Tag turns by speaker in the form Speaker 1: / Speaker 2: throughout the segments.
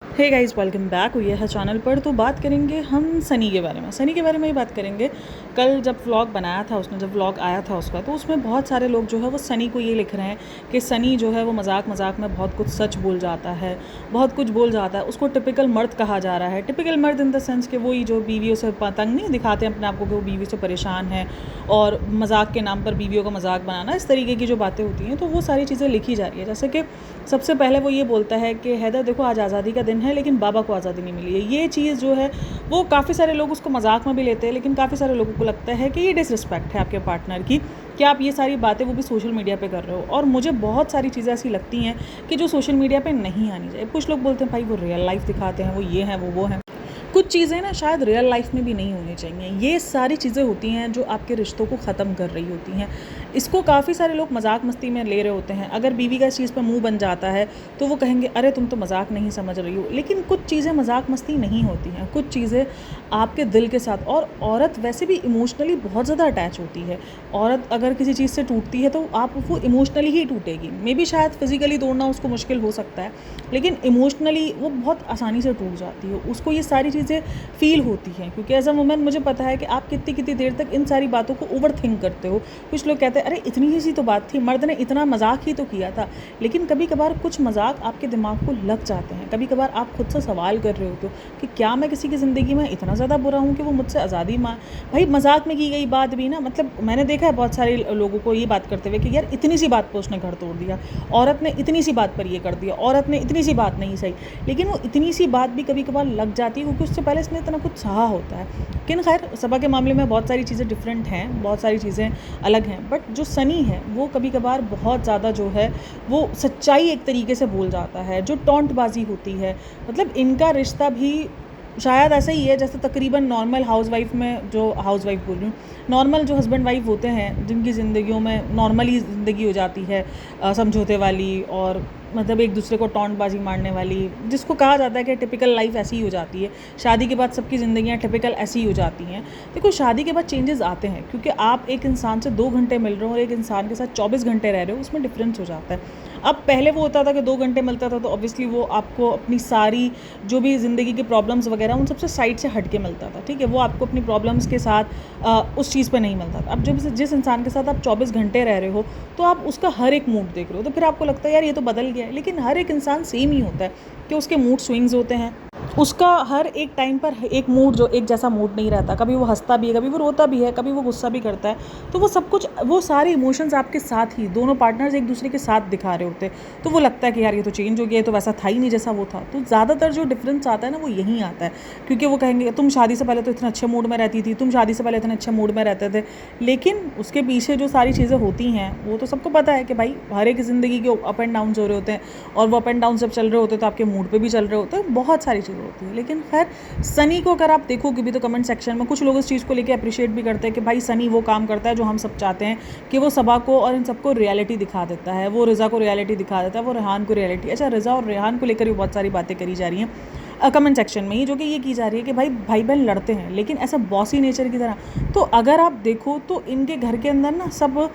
Speaker 1: Hey guys, welcome back हुई है channel पर। तो बात करेंगे हम सनी के बारे में। सनी के बारे में ही बात करेंगे। कल जब व्लॉग बनाया था उसने, जब व्लॉग आया था उसका, तो उसमें बहुत सारे लोग जो है वो सनी को ये लिख रहे हैं कि सनी जो है वो मजाक मजाक में बहुत कुछ सच बोल जाता है, बहुत कुछ बोल जाता है। उसको टिपिकल मर्द कहा जा रहा है। टिपिकल मर्द इन द सेंस कि वही जो बीवियों से पतंग नहीं दिखाते अपने आप को कि वो बीवी से परेशान है, और मजाक के नाम पर बीवियों का मजाक बनाना, इस तरीके की जो बातें होती हैं, तो वो सारी चीज़ें लिखी जा रही है। जैसे कि सबसे पहले वो ये बोलता है कि हैदर देखो, आज आज़ादी का दिन है लेकिन बाबा को आज़ादी नहीं मिली है। ये चीज़ जो है वो काफ़ी सारे लोग उसको मजाक में भी लेते हैं, लेकिन काफ़ी सारे लोगों को लगता है कि ये डिसरिस्पेक्ट है आपके पार्टनर की, कि आप ये सारी बातें वो भी सोशल मीडिया पे कर रहे हो। और मुझे बहुत सारी चीज़ें ऐसी लगती हैं कि जो सोशल मीडिया पे नहीं आनी चाहिए। कुछ लोग बोलते हैं भाई वो रियल लाइफ दिखाते हैं, वो ये हैं वो हैं। कुछ चीज़ें ना शायद रियल लाइफ में भी नहीं होनी चाहिए। ये सारी चीज़ें होती हैं जो आपके रिश्तों को ख़त्म कर रही होती हैं। इसको काफ़ी सारे लोग मजाक मस्ती में ले रहे होते हैं। अगर बीवी का इस चीज़ पर मुंह बन जाता है तो वो कहेंगे अरे तुम तो मजाक नहीं समझ रही हो। लेकिन कुछ चीज़ें मजाक मस्ती नहीं होती हैं, कुछ चीज़ें आपके दिल के साथ। और औरत वैसे भी इमोशनली बहुत ज़्यादा अटैच होती है। औरत अगर किसी चीज़ से टूटती है तो आप वो इमोशनली ही टूटेगी। मे बी शायद फिजिकली तोड़ना उसको मुश्किल हो सकता है, लेकिन इमोशनली वो बहुत आसानी से टूट जाती है। उसको ये सारी चीज़ें फील होती हैं, क्योंकि एज अ वुमेन मुझे पता है कि आप कितनी कितनी देर तक इन सारी बातों को ओवर थिंक करते हो। कुछ लोग कहते हैं अरे इतनी ही सी तो बात थी, मर्द ने इतना मजाक ही तो किया था। लेकिन कभी कभार कुछ मजाक आपके दिमाग को लग जाते हैं। कभी कभार आप खुद से सवाल कर रहे होते हो कि क्या मैं किसी की ज़िंदगी में इतना ज़्यादा बुरा हूँ कि वो मुझसे आज़ादी माँ। भाई मजाक में की गई बात भी ना, मतलब मैंने देखा है बहुत सारे लोगों को ये बात करते हुए कि यार इतनी सी बात पर उसने घर तोड़ दिया, औरत ने इतनी सी बात पर ये कर दिया, औरत ने इतनी सी बात नहीं सही। लेकिन वो इतनी सी बात भी कभी कभार लग जाती है क्योंकि उससे पहले इसने इतना कुछ सहा होता है। लेकिन खैर सबा के मामले में बहुत सारी चीज़ें डिफरेंट हैं, बहुत सारी चीज़ें अलग हैं। बट जो सनी है वो कभी कभार बहुत ज़्यादा जो है वो सच्चाई एक तरीके से बोल जाता है, जो टॉन्टबाजी होती है। मतलब इनका रिश्ता भी शायद ऐसा ही है जैसे तकरीबन नॉर्मल हाउसवाइफ में, जो हाउसवाइफ बोल रही हूँ, नॉर्मल जो हस्बैंड वाइफ होते हैं जिनकी ज़िंदगियों में नॉर्मली ज़िंदगी हो जाती है, समझौते वाली, और मतलब एक दूसरे को टॉन्टबाजी मारने वाली, जिसको कहा जाता है कि टिपिकल लाइफ ऐसी ही हो जाती है। शादी के बाद सबकी ज़िंदगियाँ टिपिकल ऐसी ही हो जाती हैं। देखो शादी के बाद चेंजेस आते हैं, क्योंकि आप एक इंसान से 2 घंटे मिल रहे हो और एक इंसान के साथ 24 घंटे रह रहे हो, उसमें डिफरेंस हो जाता है। अब पहले वो होता था कि 2 घंटे मिलता था तो ऑब्वियसली वो आपको अपनी सारी जो भी ज़िंदगी की प्रॉब्लम्स वगैरह उन सबसे साइड से हट के मिलता था, ठीक है। वो आपको अपनी प्रॉब्लम्स के साथ उस चीज़ पे नहीं मिलता था। अब जब जिस इंसान के साथ आप 24 घंटे रह रहे हो तो आप उसका हर एक मूड देख रहे हो, तो फिर आपको लगता है यार ये तो बदल गया है। लेकिन हर एक इंसान सेम ही होता है कि उसके मूड स्विंग्स होते हैं। उसका हर एक टाइम पर एक मूड, जो एक जैसा मूड नहीं रहता। कभी वो हंसता भी है, कभी वो रोता भी है, कभी वो गुस्सा भी करता है। तो वो सब कुछ, वो सारे इमोशंस आपके साथ ही, दोनों पार्टनर्स एक दूसरे के साथ दिखा रहे होते हैं। तो वो लगता है कि यार ये तो चेंज हो गया, ये तो वैसा था ही नहीं जैसा वो था। तो ज़्यादातर जो डिफरेंस आता है ना वो यहीं आता है, क्योंकि वो कहेंगे तुम शादी से पहले तो इतने अच्छे मूड में रहती थी, तुम शादी से पहले इतने अच्छे मूड में रहते थे। लेकिन उसके पीछे जो सारी चीज़ें होती हैं वो तो सबको पता है कि भाई हर एक ज़िंदगी के अप एंड डाउन्स हो रहे होते हैं, और वो अप एंड डाउन जब चल रहे होते हैं तो आपके मूड पे भी चल रहे होते हैं, बहुत सारी चीज़ें होती हैं। लेकिन खैर सनी को अगर आप देखोगे भी तो कमेंट सेक्शन में कुछ लोग इस चीज़ को लेकर अप्रिशिएट भी करते हैं कि भाई सनी वो काम करता है जो हम सब चाहते हैं, कि वो सबा को और इन सबको रियलिटी दिखा देता है। वो रिज़ा को रियलिटी दिखा देता है, वो रेहान को रियलिटी। अच्छा, रिज़ा और रेहान को लेकर भी बहुत सारी बातें करी जा रही हैं कमेंट सेक्शन में ही, जो कि ये की जा रही है कि भाई भाई बहन लड़ते हैं लेकिन ऐसा बॉसी नेचर की तरह। तो अगर आप देखो तो इनके घर के अंदर ना सब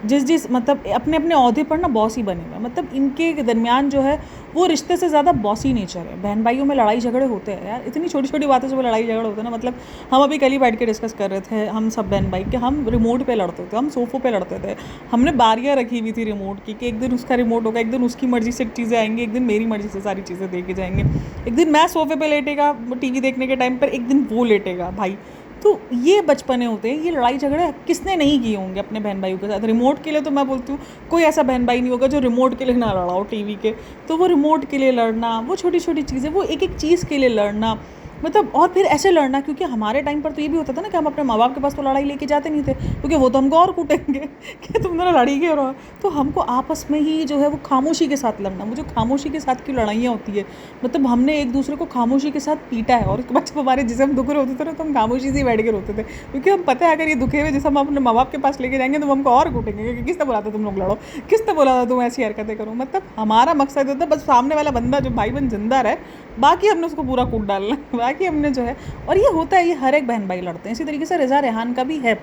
Speaker 1: जिस मतलब अपने अपने ओहदे पर ना बॉस ही बने हुए हैं। मतलब इनके दरमियान जो है वो रिश्ते से ज़्यादा बॉसी नेचर है। बहन भाइयों में लड़ाई झगड़े होते हैं यार, इतनी छोटी छोटी बातों से वो लड़ाई झगड़े होते हैं ना। मतलब हम अभी कल ही बैठ के डिस्कस कर रहे थे, हम सब बहन भाई, कि हम रिमोट पे लड़ते थे, हम सोफ़ों पे लड़ते थे। हमने बारियाँ रखी हुई थी रिमोट की कि एक दिन उसका रिमोट होगा, एक दिन उसकी मर्ज़ी से चीज़ें आएंगी, एक दिन मेरी मर्ज़ी से सारी चीज़ें देखे जाएंगे। एक दिन मैं सोफ़े पे लेटेगा टीवी देखने के टाइम पर, एक दिन वो लेटेगा भाई। तो ये बचपने होते हैं, ये लड़ाई झगड़े किसने नहीं किए होंगे अपने बहन भाइयों के साथ। रिमोट के लिए तो मैं बोलती हूँ कोई ऐसा बहन भाई नहीं होगा जो रिमोट के लिए ना लड़ा हो टीवी के। तो वो रिमोट के लिए लड़ना, वो छोटी छोटी चीज़ें, वो एक एक चीज़ के लिए लड़ना, मतलब और फिर ऐसे लड़ना। क्योंकि हमारे टाइम पर तो ये भी होता था ना कि हम अपने माँ बाप के पास तो लड़ाई लेके जाते नहीं थे, क्योंकि वो तो हमको और कूटेंगे कि तुम दोनों लड़ी क्यों रहो। तो हमको आपस में ही जो है वो खामोशी के साथ लड़ना। मुझे खामोशी के साथ की लड़ाइयाँ होती है, मतलब हमने एक दूसरे को खामोशी के साथ पीटा है। और उसके बाद जब हमारे जिसम दुख रहे होते थे ना तो हम खामोशी से ही बैठ के रोते थे, क्योंकि हम पता है अगर ये दुखे हुए जैसे हम अपने माँ बाप के पास लेके जाएंगे तो हमको और कूटेंगे, क्योंकि किसने बोला था तुम लोग लड़ो, किसने बोला था तुम ऐसी हरकतें करो। मतलब हमारा मकसद होता है बस सामने वाला बंदा जो भाई बहन जिंदा रहे, बाकी हमने उसको पूरा कूट डालना बाकी हमने जो है। और ये होता है, ये हर एक बहन भाई लड़ते हैं। इसी तरीके से रिज़ा रेहान का भी है।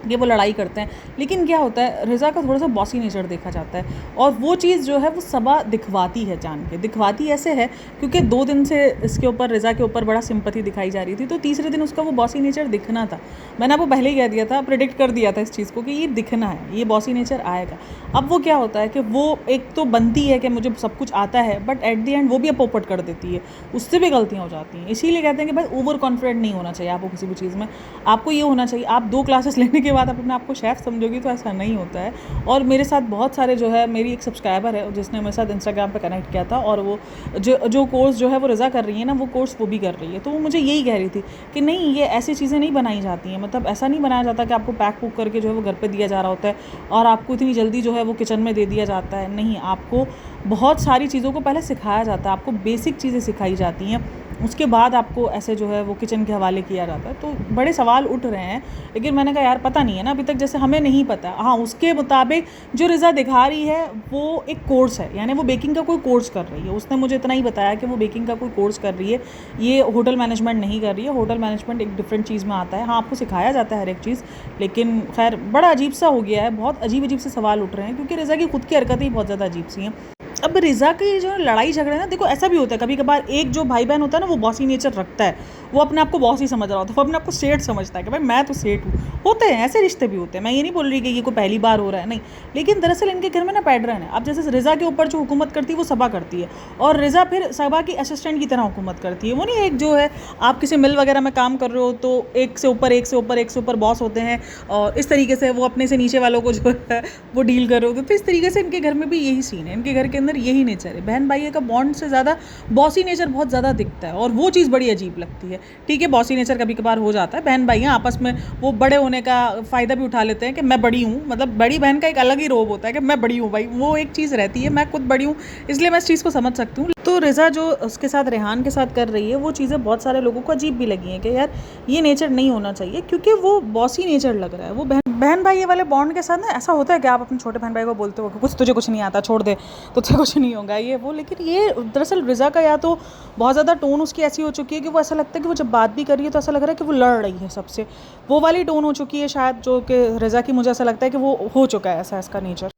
Speaker 1: ये वो लड़ाई करते हैं। लेकिन क्या होता है, रिज़ा का थोड़ा सा बॉसी नेचर देखा जाता है, और वो चीज़ जो है वो सबा दिखवाती है, जान के दिखवाती ऐसे है क्योंकि 2 दिन से इसके ऊपर, रिज़ा के ऊपर बड़ा सिंपैथी दिखाई जा रही थी, तो तीसरे दिन उसका वो बॉसी नेचर दिखना था। मैंने आपको पहले ही कह दिया था, प्रेडिक्ट कर दिया था इस चीज़ को कि ये दिखना है, ये बॉसी नेचर आएगा। अब वो क्या होता है कि वो एक तो बनती है कि मुझे सब कुछ आता है, बट एट द एंड वो भी पोपट कर देती है, उससे भी गलतियाँ हो जाती हैं। इसीलिए कहते हैं कि भाई ओवर कॉन्फिडेंट नहीं होना चाहिए आपको किसी भी चीज़ में। आपको ये होना चाहिए, आप 2 क्लासेस लेने के बाद आप अपने आप को शेफ़ समझोगी तो ऐसा नहीं होता है। और मेरे साथ बहुत सारे जो है, मेरी एक सब्सक्राइबर है जिसने मेरे साथ इंस्टाग्राम पे कनेक्ट किया था, और वो जो कोर्स जो है वो रिज़ा कर रही है ना, वो कोर्स वो भी कर रही है। तो वो मुझे यही कह रही थी कि नहीं, ये ऐसी चीज़ें नहीं बनाई जाती हैं, मतलब ऐसा नहीं बनाया जाता कि आपको पैक पुक करके जो है वो घर पे दिया जा रहा होता है और आपको इतनी जल्दी जो है वो किचन में दे दिया जाता है। नहीं, आपको बहुत सारी चीज़ों को पहले सिखाया जाता है, आपको बेसिक चीज़ें सिखाई जाती हैं, उसके बाद आपको ऐसे जो है वो किचन के हवाले किया जाता है। तो बड़े सवाल उठ रहे हैं, लेकिन मैंने कहा यार पता नहीं है ना अभी तक, जैसे हमें नहीं पता। हाँ, उसके मुताबिक जो रिज़ा दिखा रही है वो एक कोर्स है, यानी वो बेकिंग का कोई कोर्स कर रही है। उसने मुझे इतना ही बताया कि वो बेकिंग का कोई कोर्स कर रही है, ये होटल मैनेजमेंट नहीं कर रही है। होटल मैनेजमेंट एक डिफरेंट चीज़ में आता है। हाँ, आपको सिखाया जाता है हर एक चीज़, लेकिन खैर बड़ा अजीब सा हो गया है, बहुत अजीब अजीब से सवाल उठ रहे हैं क्योंकि रिज़ा की खुद की हरकतें ही बहुत ज़्यादा अजीब सी हैं। अब रिज़ा की जो लड़ाई झगड़े ना, देखो ऐसा भी होता है कभी कभार, एक जो भाई बहन होता है ना वो बॉसी नेचर रखता है, वो अपने आप को बॉस ही समझ रहा होता है, वो अपने आप को सेठ समझता है कि भाई मैं तो सेठ हूँ। होते हैं ऐसे रिश्ते भी होते हैं, मैं ये नहीं बोल रही कि ये कोई पहली बार हो रहा है, नहीं, लेकिन दरअसल इनके घर में ना पैटर्न है। अब जैसे रिज़ा के ऊपर जो हुकूमत करती है वो सबा करती है, और रिज़ा फिर सबा की असिस्टेंट की तरह हुकूमत करती है। वो नहीं, एक जो है आप किसी मिल वगैरह में काम कर रहे हो तो एक से ऊपर एक से ऊपर एक से ऊपर बॉस होते हैं, और इस तरीके से वो अपने से नीचे वालों को जो है वो डील कर रहे होते हैं। तो इस तरीके से इनके घर में भी यही सीन है, इनके घर के अंदर यही नेचर है। बहन भाई का बॉन्ड से ज़्यादा बॉसी नेचर बहुत ज़्यादा दिखता है, और वो चीज़ बड़ी अजीब लगती है। ठीक है, बॉसी नेचर कभी कभार हो जाता है, बहन भाई आपस में वो बड़े होने का फ़ायदा भी उठा लेते हैं कि मैं बड़ी हूँ, मतलब बड़ी बहन का एक अलग ही रोब होता है कि मैं बड़ी हूँ भाई, वो एक चीज़ रहती है, मैं खुद बड़ी हूँ, इसलिए मैं इस चीज़ को समझ सकती हूँ। तो रिज़ा जो उसके साथ रेहान के साथ कर रही है, वो चीज़ें बहुत सारे लोगों को अजीब भी लगी हैं कि यार ये नेचर नहीं होना चाहिए, क्योंकि वो बॉसी नेचर लग रहा है। वो बहन भाई ये वाले बॉन्ड के साथ ना ऐसा होता है कि आप अपने छोटे बहन भाई को बोलते हो कि तुझे कुछ नहीं आता, छोड़ दे, तुझे कुछ नहीं होगा, ये वो। लेकिन ये दरअसल रिज़ा का या तो बहुत ज़्यादा टोन उसकी ऐसी हो चुकी है कि वो ऐसा लगता है कि वो जब बात भी कर रही है तो ऐसा लग रहा है कि वो लड़ रही है सबसे, वो वाली टोन हो चुकी है शायद, जो कि रिज़ा की मुझे ऐसा लगता है कि वो हो चुका है ऐसा इसका नेचर,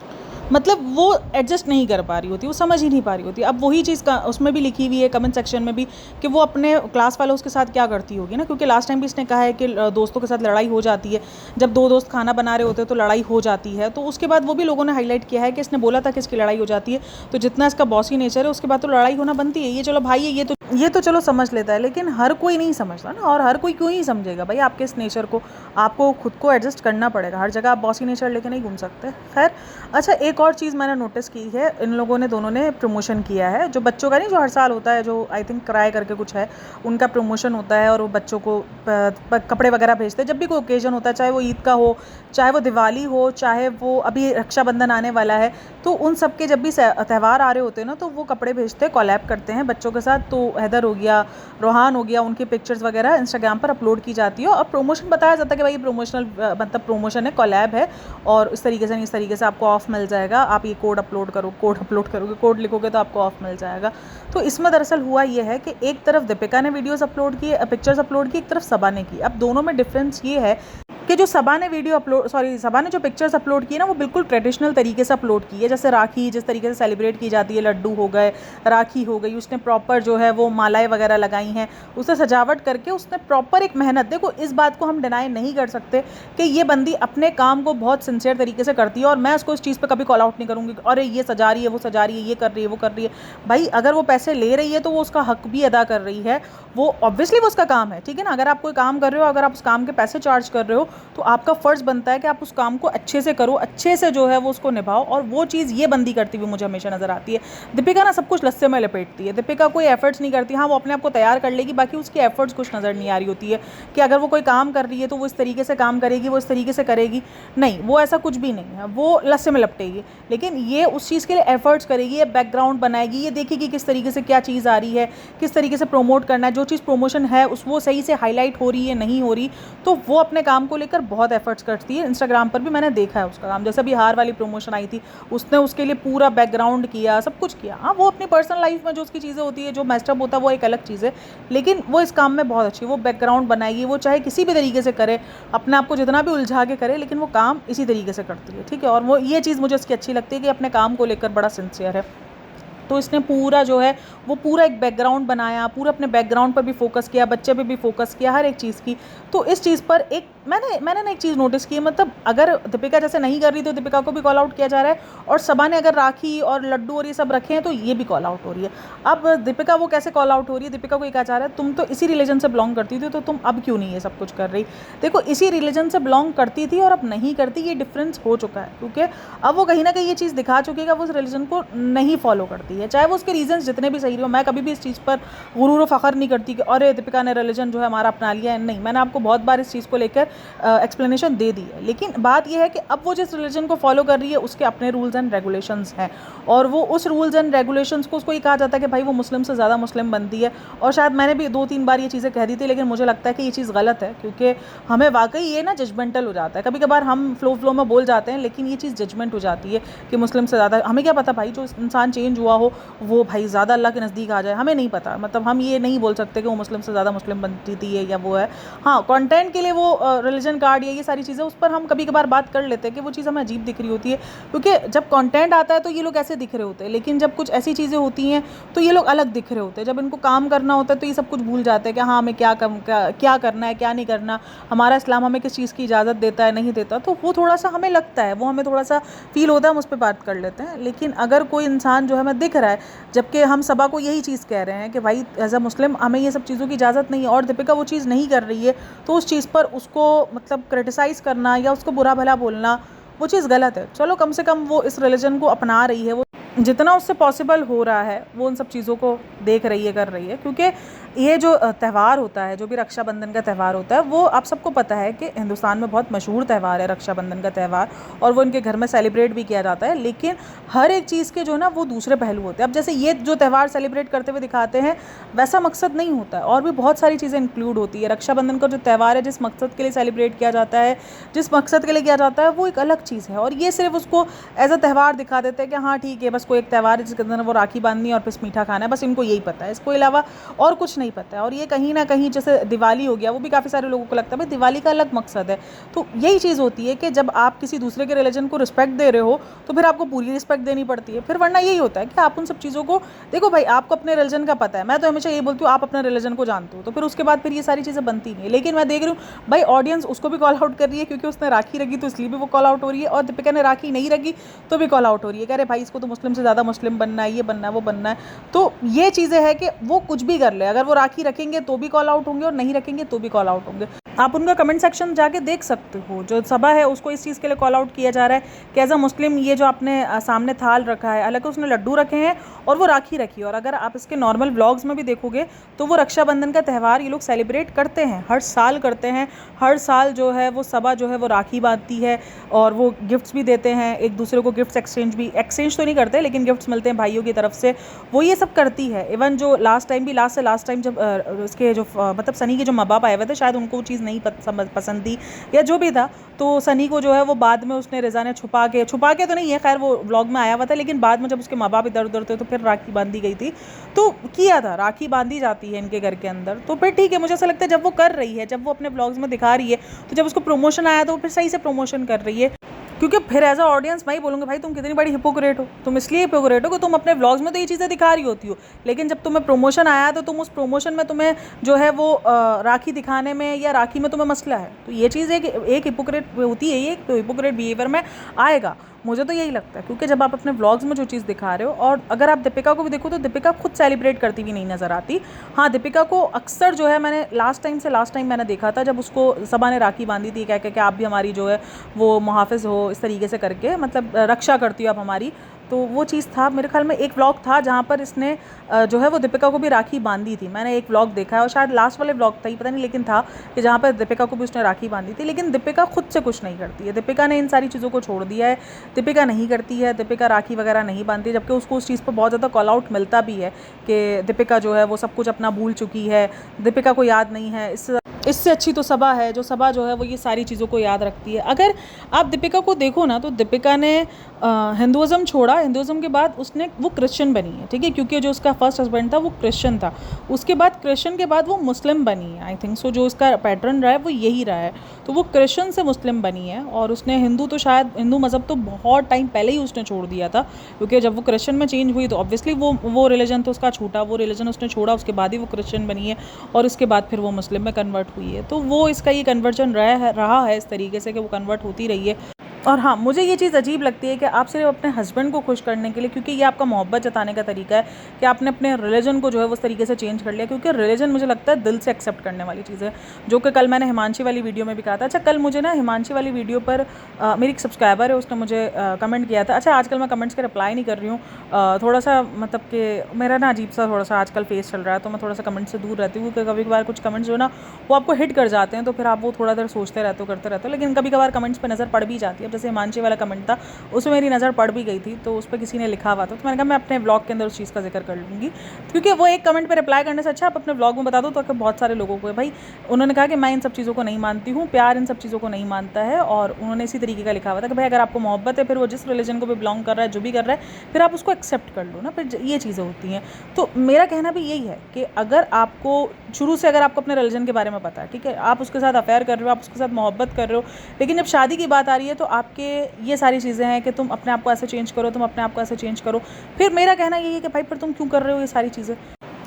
Speaker 1: मतलब वो एडजस्ट नहीं कर पा रही होती, वो समझ ही नहीं पा रही होती। अब वही चीज़ का उसमें भी लिखी हुई है कमेंट सेक्शन में भी कि वो अपने क्लास वालों के साथ क्या करती होगी ना, क्योंकि लास्ट टाइम भी इसने कहा है कि दोस्तों के साथ लड़ाई हो जाती है, जब 2 दोस्त खाना बना रहे होते हैं तो लड़ाई हो जाती है। तो उसके बाद वो भी लोगों ने हाईलाइट किया है कि इसने बोला था कि इसकी लड़ाई हो जाती है, तो जितना इसका बॉसी नेचर है उसके बाद तो लड़ाई होना बनती है। ये चलो भाई है, ये तो चलो समझ लेता है, लेकिन हर कोई नहीं समझता ना, और हर कोई क्यों ही समझेगा भाई आपके इस नेचर को, आपको खुद को एडजस्ट करना पड़ेगा, हर जगह आप बॉसी नेचर लेके नहीं घूम सकते। खैर अच्छा, एक और चीज़ मैंने नोटिस की है, इन लोगों ने दोनों ने प्रमोशन किया है, जो बच्चों का नहीं, जो हर साल होता है, जो आई थिंक क्राई करके कुछ है, उनका प्रमोशन होता है, और वो बच्चों को कपड़े वगैरह भेजते हैं जब भी कोई ओकेजन होता है, चाहे वो ईद का हो, चाहे वो दिवाली हो, चाहे वो अभी रक्षाबंधन आने वाला है, तो उन सब के जब भी त्यौहार आ रहे होते हैं ना, तो वो कपड़े भेजते हैं, कोलैब करते हैं बच्चों के साथ। तो हैदर हो गया, रोहान हो गया, उनकी पिक्चर्स वगैरह इंस्टाग्राम पर अपलोड की जाती है, और प्रमोशन बताया जाता है कि भाई ये प्रोमोशनल मतलब प्रमोशन है, कोलैब है, और इस तरीके से आपको ऑफ मिल जाएगा, आप ये कोड अपलोड करोगे, कोड लिखोगे तो आपको ऑफ मिल जाएगा। तो इसमें दरअसल हुआ ये है कि एक तरफ दीपिका ने वीडियोस अपलोड किए, पिक्चर्स अपलोड की, एक तरफ सबा ने की। अब दोनों में डिफरेंस ये है कि जो सबा ने सबा ने जो पिक्चर्स अपलोड की ना, वो बिल्कुल ट्रेडिशनल तरीके से अपलोड की है, जैसे राखी जिस तरीके से सेलिब्रेट की जाती है, लड्डू हो गए, राखी हो गई, उसने प्रॉपर जो है वो मालाएं वगैरह लगाई हैं, उससे सजावट करके उसने प्रॉपर एक मेहनत, देखो इस बात को हम डिनाई नहीं कर सकते कि ये बंदी अपने काम को बहुत सिंसियर तरीके से करती है, और मैं उसको इस चीज़ पर कभी कॉल आउट नहीं करूँगी, अरे ये सजा रही है, वो सजा रही है, ये कर रही है, वो कर रही है। भाई अगर वो पैसे ले रही है तो वो उसका हक भी अदा कर रही है, वो ऑब्वियसली वो उसका काम है, ठीक है ना। अगर आप कोई काम कर रहे हो, अगर आप उस काम के पैसे चार्ज कर रहे हो, तो आपका फ़र्ज़ बनता है कि आप उस काम को अच्छे से करो, अच्छे से जो है वो उसको निभाओ, और वो चीज़ ये बंदी करती हुई मुझे हमेशा नज़र आती है। दीपिका ना सब कुछ लस्से में लपेटती है, दीपिका कोई एफर्ट्स नहीं करती। हाँ, वो अपने आप को तैयार कर लेगी, बाकी उसकी एफर्ट्स कुछ नज़र नहीं आ रही होती है कि अगर वो कोई काम कर रही है तो वो इस तरीके से काम करेगी, वो इस तरीके से करेगी, नहीं, वो ऐसा कुछ भी नहीं है, वो लस्से में लपटेगी। लेकिन ये उस चीज़ के लिए एफर्ट्स करेगी, ये बैकग्राउंड बनाएगी, ये देखेगी किस तरीके से क्या चीज़ आ रही है, किस तरीके से प्रोमोट करना है, जो चीज़ प्रोमोशन है उस वो सही से हाईलाइट हो रही है, नहीं हो रही, तो वो अपने काम को लेकर बहुत एफर्ट्स करती है। इंस्टाग्राम पर भी मैंने देखा है उसका काम, जैसे अभी हार वाली प्रमोशन आई थी, उसने उसके लिए पूरा बैकग्राउंड किया, सब कुछ किया। हाँ, वो अपनी पर्सनल लाइफ में जो उसकी चीज़ें होती है, जो मैस्टअप होता है, वो एक अलग चीज़ है, लेकिन वो इस काम में बहुत अच्छी है। वो बैकग्राउंड बनाएगी, वो चाहे किसी भी तरीके से करे, अपने आप को जितना भी उलझा के करे, लेकिन वो काम इसी तरीके से करती है, ठीक है। और वो ये चीज़ मुझे इसकी अच्छी लगती है कि अपने काम को लेकर बड़ा सिंसियर है। तो इसने पूरा जो है वो पूरा एक बैकग्राउंड बनाया, पूरा अपने बैकग्राउंड पर भी फोकस किया, बच्चे पे भी फोकस किया, हर एक चीज़ की। तो इस चीज़ पर एक मैंने ना एक चीज़ नोटिस की है, मतलब अगर दीपिका जैसे नहीं कर रही तो दीपिका को भी कॉल आउट किया जा रहा है, और सबा ने अगर राखी और लड्डू और ये सब रखे हैं तो ये भी कॉल आउट हो रही है। अब दीपिका वो कैसे कॉल आउट हो रही है, दीपिका को ये कहा जा रहा है तुम तो इसी रिलीजन से बिलोंग करती थी, तो तुम अब क्यों नहीं ये सब कुछ कर रही। देखो, इसी रिलीजन से बिलोंग करती थी और अब नहीं करती, ये डिफरेंस हो चुका है, क्योंकि अब वो कहीं ना कहीं ये चीज़ दिखा चुकी है कि वो उस रिलीजन को नहीं फॉलो करती है, चाहे वो उसके रीजन जितने भी सही हो। मैं कभी भी इस चीज़ पर गुरूर व फ़ख्र नहीं करती कि अरे दीपिका ने रिलीजन जो है हमारा अपना लिया है, नहीं। मैंने आपको बहुत बार इस चीज़ को लेकर एक्सप्लेनेशन दे दी है, लेकिन बात यह है कि अब वो जिस रिलीजन को फॉलो कर रही है उसके अपने रूल्स एंड रेगुलेशंस हैं, और वो उस रूल्स एंड रेगुलेशंस को उसको ये कहा जाता है कि भाई वो मुस्लिम से ज़्यादा मुस्लिम बनती है। और शायद मैंने भी 2-3 बार ये चीज़ें कह दी थी, लेकिन मुझे लगता है कि ये चीज़ गलत है, क्योंकि हमें वाकई ये ना जजमेंटल हो जाता है। कभी कभार हम फ्लो में बोल जाते हैं, लेकिन ये चीज़ जजमेंट हो जाती है कि मुस्लिम से ज़्यादा। हमें क्या पता भाई, जो इंसान चेंज हुआ हो वो भाई ज़्यादा अल्लाह के नज़दीक आ जाए, हमें नहीं पता। मतलब हम ये नहीं बोल सकते कि वो मुस्लिम से ज़्यादा मुस्लिम बनती थी या वो है। हाँ, कंटेंट के लिए वो रिलीजन कार्ड या ये सारी चीज़ें, उस पर हम कभी कभार बात कर लेते हैं कि वो चीज़ हमें अजीब दिख रही होती है, क्योंकि जब कंटेंट आता है तो ये लोग ऐसे दिख रहे होते हैं, लेकिन जब कुछ ऐसी चीज़ें होती हैं तो ये लोग अलग दिख रहे होते हैं। जब इनको काम करना होता है तो ये सब कुछ भूल जाते हैं कि हाँ, हमें क्या करना है, क्या नहीं करना, हमारा इस्लाम हमें किस चीज़ की इजाज़त देता है, नहीं देता। तो वो थोड़ा सा हमें लगता है, वो हमें थोड़ा सा फील होता है, हम उस पर बात कर लेते हैं। लेकिन अगर कोई इंसान जो हमें दिख रहा है, जबकि हम सबा को यही चीज़ कह रहे हैं कि भाई एज अ मुस्लिम हमें ये सब चीज़ों की इजाज़त नहीं है, और दीपिका वो चीज़ नहीं कर रही है, तो उस चीज़ पर उसको मतलब क्रिटिसाइज़ करना या उसको बुरा भला बोलना, वो चीज़ गलत है। चलो, कम से कम वो इस रिलीजन को अपना रही है, वो जितना उससे पॉसिबल हो रहा है वो उन सब चीज़ों को देख रही है, कर रही है। क्योंकि ये जो त्यौहार होता है, जो भी रक्षाबंधन का त्यौहार होता है, वो आप सबको पता है कि हिंदुस्तान में बहुत मशहूर त्यौहार है रक्षाबंधन का त्यौहार, और वो उनके घर में सेलिब्रेट भी किया जाता है। लेकिन हर एक चीज़ के जो ना वो दूसरे पहलू होते हैं। अब जैसे ये जो त्यौहार सेलिब्रेट करते हुए दिखाते हैं, वैसा मकसद नहीं होता है, और भी बहुत सारी चीज़ें इंक्लूड होती है। रक्षाबंधन का जो त्यौहार है, जिस मकसद के लिए सेलिब्रेट किया जाता है, जिस मकसद के लिए किया जाता है, वो एक अलग चीज़ है। और ये सिर्फ उसको एज अ त्यौहार दिखा देते हैं कि हाँ ठीक है, बस कोई एक त्यौहार है जिसके अंदर वो राखी बांधनी है और फिर मीठा खाना है, बस इनको यही पता है, इसको अलावा और कुछ नहीं पता है। और ये कहीं ना कहीं, जैसे दिवाली हो गया, वो भी काफ़ी सारे लोगों को लगता है भाई दिवाली का अलग मकसद है। तो यही चीज़ होती है कि जब आप किसी दूसरे के रिलीजन को रिस्पेक्ट दे रहे हो तो फिर आपको पूरी रिस्पेक्ट देनी पड़ती है। फिर वरना यही होता है कि आप उन सब चीज़ों को देखो, भाई आपको अपने रिलीजन का पता है, मैं तो हमेशा ये बोलती हूँ आप अपने रिलीजन को जानते हो, तो फिर उसके बाद फिर ये सारी चीज़ें बनती नहीं है। लेकिन मैं देख रही हूँ भाई ऑडियंस उसको भी कॉल आउट कर रही है, क्योंकि उसने राखी रखी तो इसलिए भी वो कॉल आउट हो रही है, और दीपिका ने राखी नहीं रखी तो भी कॉल आउट हो रही है, कह रहे भाई इसको तो मुस्लिम से ज़्यादा मुस्लिम बनना है, ये बनना है, वो बनना है। तो ये चीज़ें हैं कि वो कुछ भी कर ले, अगर वो राखी रखेंगे तो भी कॉल आउट होंगे और नहीं रखेंगे तो भी कॉल आउट होंगे। आप उनका कमेंट सेक्शन जाके देख सकते हो। जो सबा है उसको इस चीज़ के लिए कॉल आउट किया जा रहा है कि एज अ मुस्लिम ये जो आपने सामने थाल रखा है, हालांकि उसने लड्डू रखे हैं और वो राखी रखी है। और अगर आप इसके नॉर्मल व्लॉग्स में भी देखोगे तो वो रक्षाबंधन का त्यौहार ये लोग सेलिब्रेट करते हैं, हर साल करते हैं। हर साल जो है वो सबा जो है वो राखी बांधती है और वो गिफ्ट्स भी देते हैं एक दूसरे को, गिफ्ट्स एक्सचेंज तो नहीं करते लेकिन गिफ्ट्स मिलते हैं भाइयों की तरफ से, वो ये सब करती है। इवन जो लास्ट टाइम जब उसके जो मतलब सनी के जो माँ बाप आए हुए थे, शायद उनको वो चीज़ नहीं पसंद थी या जो भी था, तो सनी को जो है वो बाद में उसने रिजा ने छुपा के तो नहीं है, खैर वो व्लॉग में आया हुआ था, लेकिन बाद में जब उसके माँ बाप इधर उधर थे तो फिर राखी बांधी गई थी, तो किया था, राखी बांधी जाती है इनके घर के अंदर। तो फिर ठीक है, मुझे ऐसा लगता है जब वो कर रही है, जब वो अपने व्लॉग्स में दिखा रही है, तो जब उसको प्रमोशन आया तो वो फिर सही से प्रमोशन कर रही है। क्योंकि फिर एज अ ऑडियंस मैं ही बोलूँगी भाई तुम कितनी बड़ी हिपोक्रेट हो, तुम इसलिए हिपोक्रेट हो कि तुम अपने व्लॉग्स में तो ये चीज़ें दिखा रही होती हो, लेकिन जब तुम्हें प्रमोशन आया तो तुम उस प्रमोशन में तुम्हें जो है वो राखी दिखाने में या राखी में तुम्हें मसला है। तो ये चीज़ एक हिपोक्रेट होती है, ये एक हिपोक्रेट बिहेवियर में आएगा, मुझे तो यही लगता है। क्योंकि जब आप अपने व्लॉग्स में जो चीज़ दिखा रहे हो, और अगर आप दीपिका को भी देखो तो दीपिका खुद सेलिब्रेट करती हुई नहीं नज़र आती। हाँ, दीपिका को अक्सर जो है, मैंने लास्ट टाइम मैंने देखा था जब उसको सबा ने राखी बांधी थी, कह के आप भी हमारी जो है वो मुहाफ़िज़ हो, इस तरीके से करके, मतलब रक्षा करती हो आप हमारी। तो वो चीज़ था, मेरे ख्याल में एक व्लॉग था जहाँ पर इसने जो है वो दीपिका को भी राखी बांधी थी। मैंने एक व्लॉग देखा है और शायद लास्ट वाले व्लॉग था ही, पता नहीं, लेकिन था कि जहाँ पर दीपिका को भी उसने राखी बांधी थी। लेकिन दीपिका खुद से कुछ नहीं करती है, दीपिका ने इन सारी चीज़ों को छोड़ दिया है, दीपिका नहीं करती है, दीपिका राखी वगैरह नहीं बांधती, जबकि उसको उस चीज़ पर बहुत ज़्यादा कॉल आउट मिलता भी है कि दीपिका जो है वो सब कुछ अपना भूल चुकी है, दीपिका को याद नहीं है। इस इससे अच्छी तो सबा है, जो सबा जो है वो ये सारी चीज़ों को याद रखती है। अगर आप दीपिका को देखो ना, तो दीपिका ने हिंदुज़म छोड़ा, हिंदुज़म के बाद उसने वो क्रिश्चियन बनी है, ठीक है, क्योंकि जो उसका फर्स्ट हस्बैंड था वो क्रिश्चियन था। उसके बाद क्रिश्चियन के बाद वो मुस्लिम बनी है, आई थिंक सो, जो उसका पैटर्न रहा है वो यही रहा है। तो वो क्रिश्चियन से मुस्लिम बनी है, और उसने हिंदू तो शायद हिंदू मज़हब तो बहुत टाइम पहले ही उसने छोड़ दिया था, क्योंकि जब वो क्रिश्चियन में चेंज हुई तो ऑब्वियसली वो रिलीजन तो उसका छूटा, वो रिलीजन उसने छोड़ा, उसके बाद ही वो क्रिश्चियन बनी है, और उसके बाद फिर वो मुस्लिम में कन्वर्ट हुई है। तो वो इसका ये कन्वर्जन रहा है इस तरीके से कि वो कन्वर्ट होती रही है। और हाँ, मुझे ये चीज़ अजीब लगती है कि आप सिर्फ अपने हस्बैंड को खुश करने के लिए, क्योंकि ये आपका मोहब्बत जताने का तरीका है, कि आपने अपने रिलीजन को जो है उस तरीके से चेंज कर लिया, क्योंकि रिलीजन मुझे लगता है दिल से एक्सेप्ट करने वाली चीज़ है, जो कि कल मैंने हिमांशी वाली वीडियो में भी कहा था। अच्छा, कल मुझे ना हिमांशी वाली वीडियो पर मेरी एक सब्सक्राइबर है, उसने मुझे कमेंट किया था। अच्छा, आजकल मैं कमेंट्स के रिप्लाई नहीं कर रही हूँ, थोड़ा सा मतलब कि मेरा ना अजीब सा थोड़ा सा आजकल फेस चल रहा है, तो मैं थोड़ा सा कमेंट से दूर रहती हूँ, क्योंकि कभी कभार कुछ कमेंट्स जो ना वो आपको हिट कर जाते हैं, तो फिर आप वो थोड़ा देर सोचते रहते हो, करते रहते हो, लेकिन कभी कभार कमेंट्स पर नज़र पड़ भी जाती है। अब जैसे हिमांशी वाला कमेंट था, उसमें मेरी नज़र पड़ भी गई थी, तो उस पर किसी ने लिखा हुआ था, तो मैंने कहा मैं अपने ब्लॉग के अंदर उस चीज़ का जिक्र कर लूँगी, क्योंकि वो एक कमेंट पे रिप्लाई करने से अच्छा आप अपने ब्लॉग में बता दो, तो बहुत सारे लोगों को है भाई। उन्होंने कहा कि मैं इन सब चीज़ों को नहीं मानती हूँ, प्यार इन सब चीज़ों को नहीं मानता है, और उन्होंने इसी तरीके का लिखा हुआ था कि भाई अगर आपको मोहब्बत है, फिर वो जिस रिलीजन को भी बिलोंग कर रहा है, जो भी कर रहा है, फिर आप उसको एक्सेप्ट कर लो ना, फिर ये चीज़ें होती हैं। तो मेरा कहना भी यही है कि अगर आपको शुरू से, अगर आपको अपने रिलीजन के बारे में पता है, ठीक है, आप उसके साथ अफेयर कर रहे हो, आप उसके साथ मोहब्बत कर रहे हो, लेकिन जब शादी की बात आ रही है तो आपके ये सारी चीज़ें हैं कि तुम अपने आप को ऐसे चेंज करो, तुम अपने आप को ऐसे चेंज करो, फिर मेरा कहना यही है कि भाई फिर तुम क्यों कर रहे हो ये सारी चीज़ें।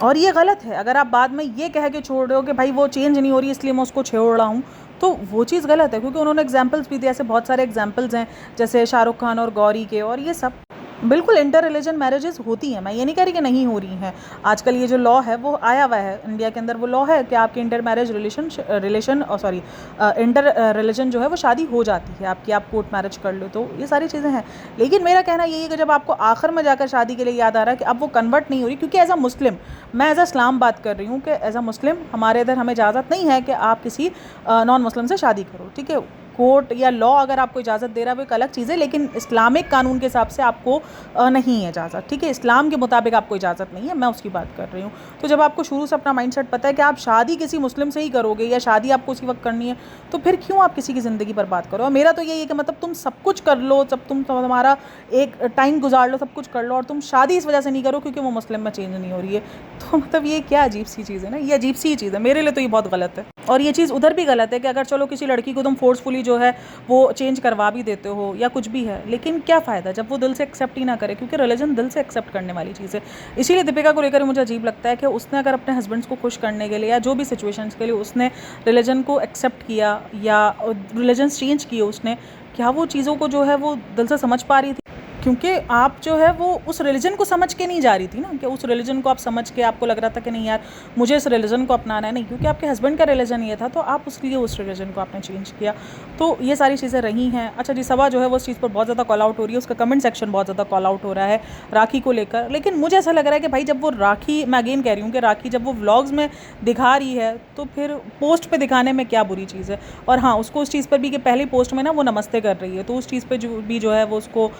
Speaker 1: और ये गलत है। अगर आप बाद में ये कह के छोड़ रहे हो कि भाई वो चेंज नहीं हो रही इसलिए मैं उसको छोड़ रहा हूँ, तो वो चीज़ गलत है, क्योंकि उन्होंने एग्जाम्पल्स भी दिए, ऐसे बहुत सारे एग्जाम्पल्स हैं, जैसे शाहरुख खान और गौरी के, और ये सब बिल्कुल इंटर रिलीजन मैरिजेस होती हैं, मैं ये नहीं कह रही कि नहीं हो रही हैं। आजकल ये जो लॉ है वो आया हुआ है इंडिया के अंदर, वो लॉ है कि आपकी इंटर मैरिज इंटर रिलीजन जो है वो शादी हो जाती है आपकी, आप कोर्ट मैरिज कर लो, तो ये सारी चीज़ें हैं। लेकिन मेरा कहना यही है कि जब आपको आखिर में जाकर शादी के लिए याद आ रहा है कि अब वो कन्वर्ट नहीं हो रही, क्योंकि एज अ मुस्लिम, मैं एज अ इस्लाम बात कर रही हूँ कि एज अ मुस्लिम हमारे इधर हमें इजाज़त नहीं है कि आप किसी नॉन मुस्लिम से शादी करो, ठीक है। कोर्ट या लॉ अगर आपको इजाज़त दे रहा है वो एक अलग चीज़ है, लेकिन इस्लामिक कानून के हिसाब से आपको नहीं है इजाज़त, ठीक है, इस्लाम के मुताबिक आपको इजाज़त नहीं है, मैं उसकी बात कर रही हूँ। तो जब आपको शुरू से अपना माइंडसेट पता है कि आप शादी किसी मुस्लिम से ही करोगे, या शादी आपको उसी वक्त करनी है, तो फिर क्यों आप किसी की ज़िंदगी बर्बाद करो। और मेरा तो यही है कि मतलब तुम सब कुछ कर लो, जब तुम्हारा एक टाइम गुजार लो, सब कुछ कर लो, और तुम शादी इस वजह से नहीं करो क्योंकि वो मुस्लिम में चेंज नहीं हो रही है, तो मतलब ये क्या अजीब सी चीज़ है ना, ये अजीब सी चीज़ है, मेरे लिए तो ये बहुत गलत है। और ये चीज़ उधर भी गलत है कि अगर चलो किसी लड़की को तुम फोर्सफुली जो है वो चेंज करवा भी देते हो या कुछ भी है, लेकिन क्या फ़ायदा जब वो दिल से एक्सेप्ट ही ना करे, क्योंकि रिलीजन दिल से एक्सेप्ट करने वाली चीज़ है। इसीलिए दीपिका को लेकर मुझे अजीब लगता है कि उसने अगर अपने हस्बैंड्स को खुश करने के लिए या जो भी सिचुएशंस के लिए उसने रिलीजन को एक्सेप्ट किया या रिलीजन चेंज किए उसने, क्या वो चीज़ों को जो है वो दिल से समझ पा रही थी? क्योंकि आप जो है वो उस रिलीजन को समझ के नहीं जा रही थी ना, कि उस रिलीजन को आप समझ के आपको लग रहा था कि नहीं यार मुझे इस रिलीजन को अपनाना है, नहीं, क्योंकि आपके हस्बैंड का रिलीजन ये था तो आप उसके लिए उस रिलीजन को आपने चेंज किया। तो ये सारी चीज़ें रही हैं। अच्छा जी, सबा जो है वो उस चीज़ पर बहुत ज़्यादा कॉल आउट हो रही है, उसका कमेंट सेक्शन बहुत ज़्यादा कॉल आउट हो रहा है राखी को लेकर, लेकिन मुझे ऐसा लग रहा है कि भाई जब वो राखी, मैं अगेन कह रही हूँ कि राखी जब वो व्लॉग्स में दिखा रही है तो फिर पोस्ट पे दिखाने में क्या बुरी चीज़ है। और हाँ, उसको उस चीज़ पर भी कि पहली पोस्ट में ना वो नमस्ते कर रही है, तो उस चीज़ पर जो है वो उसको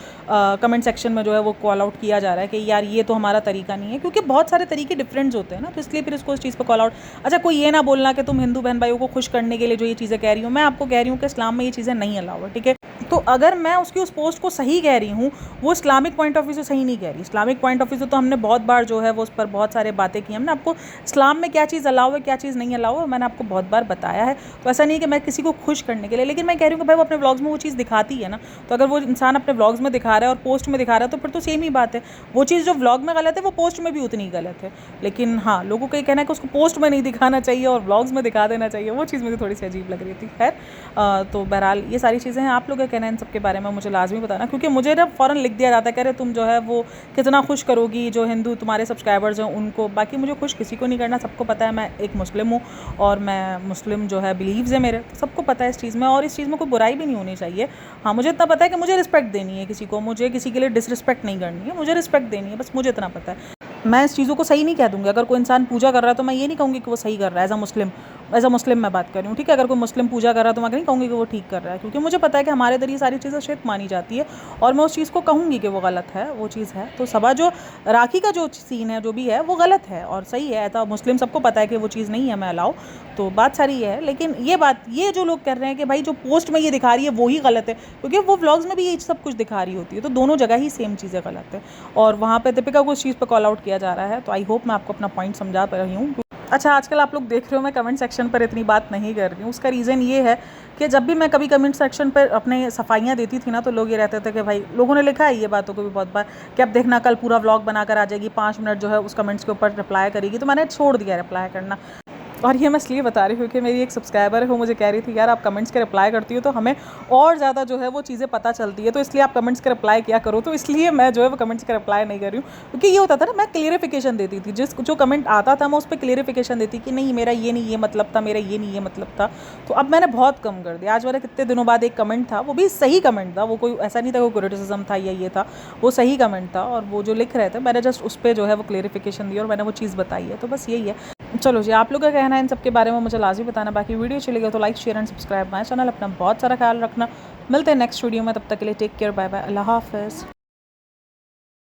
Speaker 1: कमेंट सेक्शन में जो है वो कॉल आउट किया जा रहा है कि यार ये तो हमारा तरीका नहीं है, क्योंकि बहुत सारे तरीके डिफरेंट्स होते हैं ना, तो इसलिए फिर इसको उस चीज़ पर कॉल आउट। अच्छा, कोई ये ना बोलना कि तुम हिंदू बहन भाइयों को खुश करने के लिए जो ये चीज़ें कह रही हो, मैं आपको कह रही हूँ कि इस्लाम में ये चीज़ें नहीं अलाउ है, ठीक है। तो अगर मैं उसकी उस पोस्ट को सही कह रही हूँ, वो इस्लामिक पॉइंट ऑफ व्यू से सही नहीं कह रही। इस्लामिक पॉइंट ऑफ व्यू से तो हमने बहुत बार जो है वो उस पर बहुत सारे बातें की, हमने आपको इस्लाम में क्या चीज़ अलाउ है क्या चीज़ नहीं अलाउ है मैंने आपको बहुत बार बताया है। तो ऐसा नहीं है कि मैं किसी को खुश करने के लिए, लेकिन मैं कह रही हूँ कि भाई वो अपने व्लॉग्स में वो चीज़ दिखाती है ना, तो अगर वो इंसान अपने व्लॉग्स में दिखा रहा है और पोस्ट में दिखा रहा है तो फिर तो सेम ही बात है। वो चीज़ जो व्लॉग में गलत है वो पोस्ट में भी उतनी ही गलत है। लेकिन हाँ, लोगों का ये कहना है कि उसको पोस्ट में नहीं दिखाना चाहिए और व्लॉग्स में दिखा देना चाहिए, वो चीज़ मुझे थोड़ी सी अजीब लग रही थी। खैर, तो बहरहाल ये सारी चीज़ें हैं। आप लोग क्या कहना है इन सब के बारे में मुझे लाजमी बताना, क्योंकि मुझे ना फ़ौरन लिख दिया जाता है कह रहे तुम जो है वो कितना खुश करोगी जो हिंदू तुम्हारे सब्सक्राइबर्स हैं उनको। बाकी मुझे खुश किसी को नहीं करना, सबको पता है मैं एक मुस्लिम हूँ और मैं मुस्लिम जो है बिलीव्स है मेरे, सबको पता है इस चीज़ में, और इस चीज़ में कोई बुराई भी नहीं होनी चाहिए। हाँ, मुझे इतना पता है कि मुझे रिस्पेक्ट देनी है किसी को, मुझे किसी के लिए डिसरिस्पेक्ट नहीं करनी है, मुझे रिस्पेक्ट देनी है, बस मुझे इतना पता है। मैं इस चीज़ों को सही नहीं कह दूँगी। अगर कोई इंसान पूजा कर रहा है तो मैं ये नहीं कहूँगी कि वो सही कर रहा है as a Muslim, as a मुस्लिम मैं बात कर रही हूँ, ठीक है। अगर कोई मुस्लिम पूजा कर रहा है तो मैं नहीं कहूँगी कि वो ठीक कर रहा है, क्योंकि मुझे पता है कि हमारे इधर ये सारी चीज़ें शिर्क मानी जाती है और मैं उस चीज़ को कहूँगी कि वो गलत है, वो चीज़ है। तो सबा जो राखी का जो सीन है जो भी है वो गलत है और सही है, ऐसा मुस्लिम सबको पता है कि वो चीज़ नहीं है, मैं अलाउ, तो बात सारी है। लेकिन ये जो लोग कर रहे हैं कि भाई जो पोस्ट में ये दिखा रही है वो ही गलत है, क्योंकि वो व्लॉग्स में भी ये सब कुछ दिखा रही होती है, तो दोनों जगह ही सेम चीज़ें गलत है। और वहाँ पे दीपिका को उस चीज़ पे कॉल आउट किया जा रहा है। तो आई होप मैं आपको अपना पॉइंट समझा पा रही हूँ। अच्छा, आजकल आप लोग देख रहे हो मैं कमेंट सेक्शन पर इतनी बात नहीं कर रही हूँ, उसका रीज़न ये है कि जब भी मैं कभी कमेंट सेक्शन पर अपने सफाइयाँ देती थी ना, तो लोग ये रहते थे कि भाई, लोगों ने लिखा है ये बातों को भी बहुत बार कि अब देखना कल पूरा व्लॉग बनाकर आ जाएगी, 5 मिनट जो है उस कमेंट्स के ऊपर रिप्लाई करेगी। तो मैंने छोड़ दिया रिप्लाई करना। और ये मैं इसलिए बता रही हूँ कि मेरी एक सब्सक्राइबर है, वो मुझे कह रही थी यार आप कमेंट्स के रिप्लाई करती हो तो हमें और ज़्यादा जो है वो चीज़ें पता चलती है, तो इसलिए आप कमेंट्स के रिप्लाई किया करो। तो इसलिए मैं जो है वो कमेंट्स के रिप्लाई नहीं कर रही हूँ, क्योंकि ये होता था ना, मैं क्लियरिफिकेशन देती थी, जो कमेंट आता था मैं उस पर क्लियरिफिकेशन देती कि नहीं मेरा ये नहीं ये मतलब था, मेरा ये नहीं ये मतलब था। तो अब मैंने बहुत कम कर दिया। आज मेरा कितने दिनों बाद एक कमेंट था, वो भी सही कमेंट था, वो कोई ऐसा नहीं था कोई क्रिटिसिज्म था या ये था, वो सही कमेंट था। और वो जो लिख रहे थे मैंने जस्ट उस पर जो है वो क्लियरिफिकेशन दी और मैंने वो चीज़ बताई है। तो बस यही है। चलो जी, आप लोग का कहना है इन सब के बारे में मुझे लाजमी बताना। बाकी वीडियो चली गई तो like share and subscribe my channel. अपना बहुत सारा ख्याल रखना। मिलते हैं नेक्स्ट वीडियो में, तब तक के लिए टेक केयर, बाय बाय, अल्लाह हाफ़िज़।